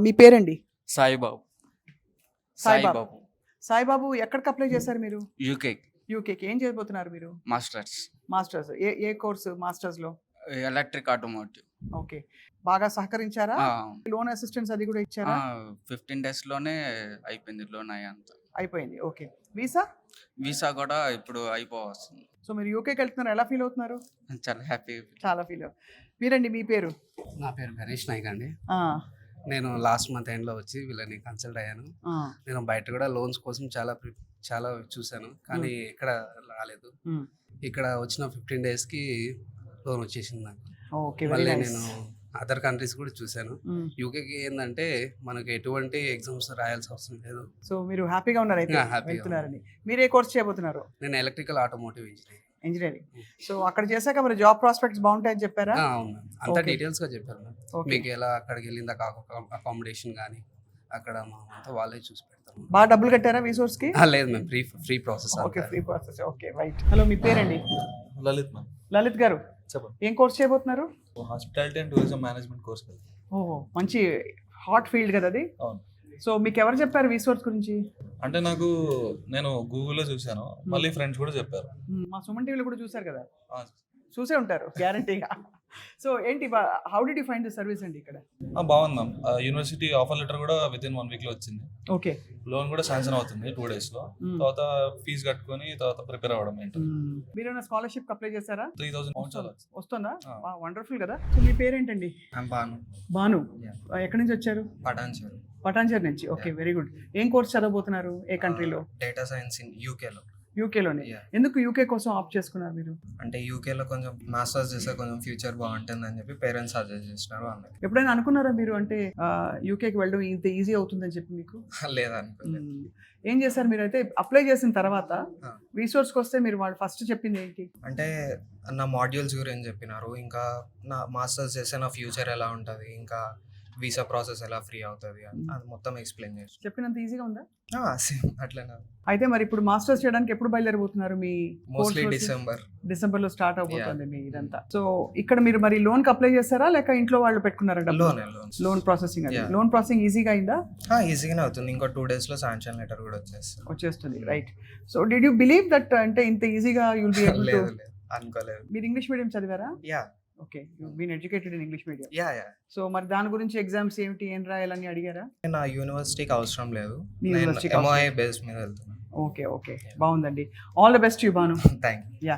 మీ పేరండి? సాయిబాబు. సాయిబాబు. సాయిబాబు ఎక్కడికి అప్లై చేశారు మీరు? యూకే యూకేకి. ఏం చేయబోతున్నారు మీరు? Masters masters. ఏ కోర్సు మాస్టర్స్లో? Electric automotive. ఓకే. బాగా సహకరించారా? లోన్ అసిస్టెన్స్ అది కూడా ఇచ్చారా? 15 డేస్లోనే అయిపోయింది లోన్ అయ్యంతా. అయిపోయింది. ఓకే. వీసా? వీసా కూడా ఇప్పుడు అయిపోవస్తుంది. సో మీరు యూకేకి వెళ్తున్నారు, ఎలా ఫీల్ అవుతున్నారు? చాలా హ్యాపీ. చాలా ఫీల్ మీరండి, మీ పేరు? నా పేరు గణేష్ నాయక్ అండి. ఆ, నేను లాస్ట్ మంత్ ఎండ్లో వచ్చి వీళ్ళని కన్సల్ట్ అయ్యాను. ఆ, నేను బయట కూడా లోన్స్ కోసం చాలా చూశాను, కానీ ఎక్కడ రాలేదు. ఉమ్. ఇక్కడ వచ్చిన 15 డేస్కి లోన్ వచ్చేసింది నాకు. ఓకే, వెరీ మళ్ళీ నైస్. నేను అదర్ కంట్రీస్ కూడా చూశాను. ఉమ్. యూకేకి ఏంటంటే మనకు ఎటువంటి ఎగ్జామ్స్ రాయాల్సిన అవసరం లేదు. సో మీరు హ్యాపీగా ఉన్నారు అయితే Yeah, happy గా వెళ్తున్నారని. మీరు ఏ కోర్స్ చేయబోతున్నారు? నేను electrical automotive engineer. Engineering. So అక్కడ చేశాక మరి జాబ్ ప్రాస్పెక్ట్స్ బాగుంటాయని చెప్పారా? అవును, అంతా Okay. డీటెయిల్స్గా చెప్పారు మ్యామ్. Okay. మీకు ఎలా అక్కడికి వెళ్ళింది అకామిడేషన్ కానీ అక్కడ అంతా వాళ్ళే చూసి పెడతారు. బాగా డబ్బులు కట్టారా రిసోర్స్కి? లేదు ma'am, free process. Okay, free process. Okay, right. Hello, మీ పేరండి? లలిత్ మ్యామ్. లలిత్ గారు, చెప్పండి. ఏం కోర్స్ చేయబోతున్నారు? Hospitality and tourism management course కదా. ఓహో, మంచి హాట్ ఫీల్డ్ కదా అది. అవును. సో మీకు ఎవరు చెప్పారు రిసోర్స్ గురించి? అంటే నేను గూగుల్లో చూశాను, మళ్ళీ ఫ్రెండ్స్ కూడా చెప్పారు. మా సుమన్ టీవీలో కూడా చూసారు కదా, ఆ, చూసే ఉంటారు గ్యారంటీగా. సో ఏంటి, how did you find the service అండి ఇక్కడ? బాగుంది మ్యామ్. యూనివర్సిటీ ఆఫర్ లెటర్ కూడా విత్ ఇన్ 1 వీక్లో వచ్చింది. ఓకే. లోన్ కూడా శాంక్షన్ అవుతుంది 2 డేస్లో. తర్వాత ఫీజు కట్టుకొని తర్వాత ప్రిపేర్ అవ్వడం ఏంటి. మీరు స్కాలర్షిప్ అప్లై చేశారా? 3000 pounds అలా వచ్చింది. వస్తుందా? ఆ. వండర్ఫుల్ కదా. సో మీ పేరేంటండి? బాను భాను. Yeah. ఎక్కడి నుంచి వచ్చారు? పటాన్చేరు పటాన్చేరు నుంచి. Okay, very good. ఏం కోర్స్ చదవబోతున్నారు? ఏ కంట్రీలో? డేటా సైన్స్ ఇన్ యూకేలో. యూకేలోనే. Yeah. ఎందుకు యూకే కోసం ఆప్ట్ చేసుకున్నారు మీరు? అంటే యూకేలో కొంచెం మాస్టర్స్ చేస్తే కొంచెం ఫ్యూచర్ బాగుంటుంది అని చెప్పి పేరెంట్స్ సజెస్ట్ చేసినారు అందుకే. ఎప్పుడైనా అనుకున్నారా మీరు, అంటే యూకేకి వెళ్ళడం ఇంత ఈజీ అవుతుందని చెప్పి మీకు? లేదనుకోలేదు. ఏం చేశారు మీరు అయితే అప్లై చేసిన తర్వాత? Ah. రిసోర్స్కి వస్తే మీరు వాళ్ళు ఫస్ట్ చెప్పింది ఏంటి? అంటే నా మాడ్యూల్స్ గురించి చెప్పినారు, ఇంకా నా మాస్టర్స్ చేస్తే నా ఫ్యూచర్ ఎలా ఉంటుంది, ఇంకా వీసా ప్రాసెస్ ఎలా ఫ్రీ అవుతుంది అని అది మొత్తం ఎక్స్ప్లెయిన్ చేసి చెప్పినంత ఈజీగా ఉందా? సేమ్ అట్లనే. అయితే మరి ఇప్పుడు మాస్టర్స్ చేయడానికి ఎప్పుడు బయలుదేరబోతున్నారు? మీ మోస్ట్లీ course డిసెంబర్లో స్టార్ట్ అవబోతుంది మీ ఇదంతా. సో ఇక్కడ మీరు మరి లోన్ కి అప్లై చేస్తారా, లేక ఇంట్లో వాళ్ళు పెట్టుకున్నారా? లోన్ ప్రాసెసింగ్ అది. Yeah. లోన్ ప్రాసెసింగ్ ఈజీగా అయిందా? ఈజీగానే అవుతుంది. ఇంకో 2 డేస్లో శాంక్షన్ లెటర్ కూడా వచ్చేస్తుంది, right. So did you believe that అంటే ఇంత ఈజీగా యుల్ బి ఏబుల్ టు? లేదు అనుకోలేదు. మీరు ఇంగ్లీష్ మీడియం చదివారా? Yeah okay, you been educated in English medium. Yeah so మరి దాని గురించి ఎగ్జామ్స్ ఏమిటి, ఏం రాయాలని అడిగారా? నా యూనివర్సిటీకి అవసరం లేదు, మీ నేను యూనివర్సిటీకి ఎంఓఐ బేస్ మీద వెళ్తున్నాను. ఓకే, బాగుందండి. All the best you, Bhanu. Thank you. Yeah.